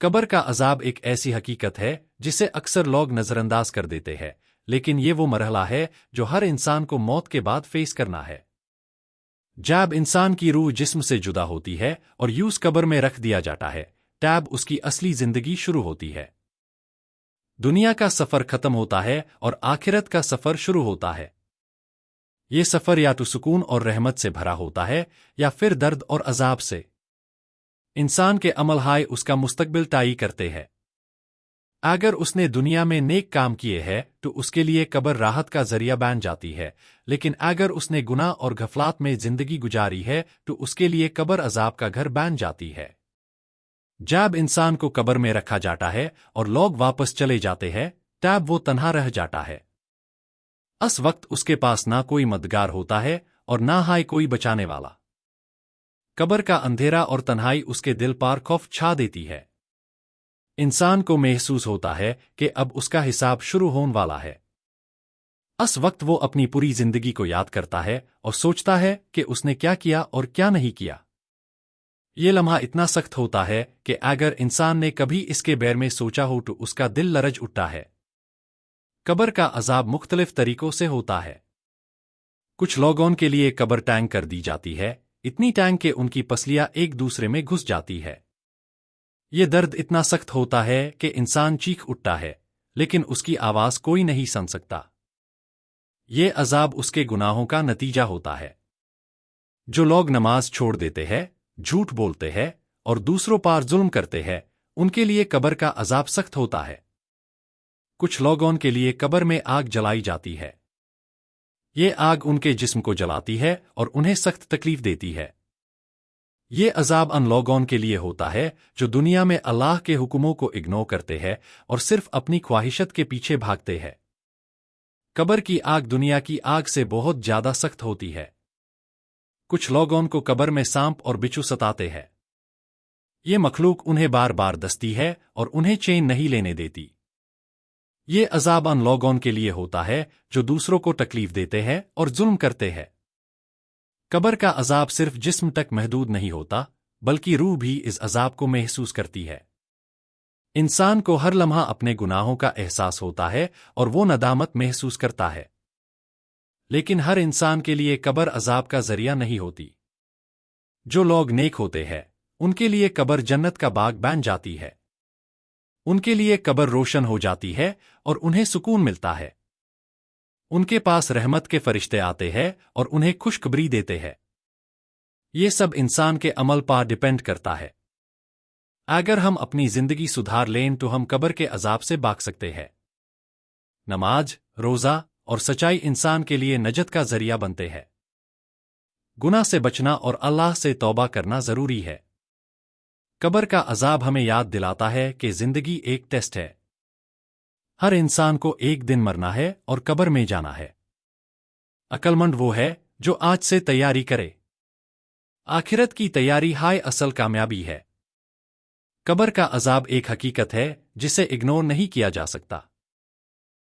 قبر کا عذاب ایک ایسی حقیقت ہے جسے اکثر لوگ نظر انداز کر دیتے ہیں، لیکن یہ وہ مرحلہ ہے جو ہر انسان کو موت کے بعد فیس کرنا ہے۔ جب انسان کی روح جسم سے جدا ہوتی ہے اور یوس قبر میں رکھ دیا جاتا ہے، تب اس کی اصلی زندگی شروع ہوتی ہے۔ دنیا کا سفر ختم ہوتا ہے اور آخرت کا سفر شروع ہوتا ہے۔ یہ سفر یا تو سکون اور رحمت سے بھرا ہوتا ہے یا پھر درد اور عذاب سے۔ انسان کے عمل ہائے اس کا مستقبل طے کرتے ہیں۔ اگر اس نے دنیا میں نیک کام کیے ہیں تو اس کے لیے قبر راحت کا ذریعہ بن جاتی ہے، لیکن اگر اس نے گناہ اور غفلات میں زندگی گزاری ہے تو اس کے لیے قبر عذاب کا گھر بن جاتی ہے۔ جب انسان کو قبر میں رکھا جاتا ہے اور لوگ واپس چلے جاتے ہیں، تب وہ تنہا رہ جاتا ہے۔ اس وقت اس کے پاس نہ کوئی مددگار ہوتا ہے اور نہ ہی کوئی بچانے والا۔ قبر کا اندھیرا اور تنہائی اس کے دل پر خوف چھا دیتی ہے۔ انسان کو محسوس ہوتا ہے کہ اب اس کا حساب شروع ہونے والا ہے۔ اس وقت وہ اپنی پوری زندگی کو یاد کرتا ہے اور سوچتا ہے کہ اس نے کیا کیا اور کیا نہیں کیا۔ یہ لمحہ اتنا سخت ہوتا ہے کہ اگر انسان نے کبھی اس کے بارے میں سوچا ہو تو اس کا دل لرز اٹھتا ہے۔ قبر کا عذاب مختلف طریقوں سے ہوتا ہے۔ کچھ لوگوں کے لیے قبر ٹینگ کر دی جاتی ہے، اتنی ٹینگ کہ ان کی پسلیاں ایک دوسرے میں گھس جاتی ہے۔ یہ درد اتنا سخت ہوتا ہے کہ انسان چیخ اٹھتا ہے، لیکن اس کی آواز کوئی نہیں سن سکتا۔ یہ عذاب اس کے گناہوں کا نتیجہ ہوتا ہے۔ جو لوگ نماز چھوڑ دیتے ہیں، جھوٹ بولتے ہیں اور دوسروں پر ظلم کرتے ہیں، ان کے لیے قبر کا عذاب سخت ہوتا ہے۔ کچھ لوگوں کے لیے قبر میں آگ جلائی جاتی ہے۔ یہ آگ ان کے جسم کو جلاتی ہے اور انہیں سخت تکلیف دیتی ہے۔ یہ عذاب ان لوگوں کے لیے ہوتا ہے جو دنیا میں اللہ کے حکموں کو اگنور کرتے ہیں اور صرف اپنی خواہشت کے پیچھے بھاگتے ہیں۔ قبر کی آگ دنیا کی آگ سے بہت زیادہ سخت ہوتی ہے۔ کچھ لوگوں کو قبر میں سانپ اور بچھو ستاتے ہیں۔ یہ مخلوق انہیں بار بار ڈستی ہے اور انہیں چین نہیں لینے دیتی۔ یہ عذاب ان لوگوں کے لیے ہوتا ہے جو دوسروں کو تکلیف دیتے ہیں اور ظلم کرتے ہیں۔ قبر کا عذاب صرف جسم تک محدود نہیں ہوتا، بلکہ روح بھی اس عذاب کو محسوس کرتی ہے۔ انسان کو ہر لمحہ اپنے گناہوں کا احساس ہوتا ہے اور وہ ندامت محسوس کرتا ہے۔ لیکن ہر انسان کے لیے قبر عذاب کا ذریعہ نہیں ہوتی۔ جو لوگ نیک ہوتے ہیں، ان کے لیے قبر جنت کا باغ بن جاتی ہے۔ ان کے لیے قبر روشن ہو جاتی ہے اور انہیں سکون ملتا ہے۔ ان کے پاس رحمت کے فرشتے آتے ہیں اور انہیں خوشخبری دیتے ہیں۔ یہ سب انسان کے عمل پر ڈیپینڈ کرتا ہے۔ اگر ہم اپنی زندگی سدھار لیں تو ہم قبر کے عذاب سے بچ سکتے ہیں۔ نماز، روزہ اور سچائی انسان کے لیے نجات کا ذریعہ بنتے ہیں۔ گناہ سے بچنا اور اللہ سے توبہ کرنا ضروری ہے۔ قبر کا عذاب ہمیں یاد دلاتا ہے کہ زندگی ایک ٹیسٹ ہے۔ ہر انسان کو ایک دن مرنا ہے اور قبر میں جانا ہے۔ عقل مند وہ ہے جو آج سے تیاری کرے۔ آخرت کی تیاری ہائے اصل کامیابی ہے۔ قبر کا عذاب ایک حقیقت ہے جسے اگنور نہیں کیا جا سکتا۔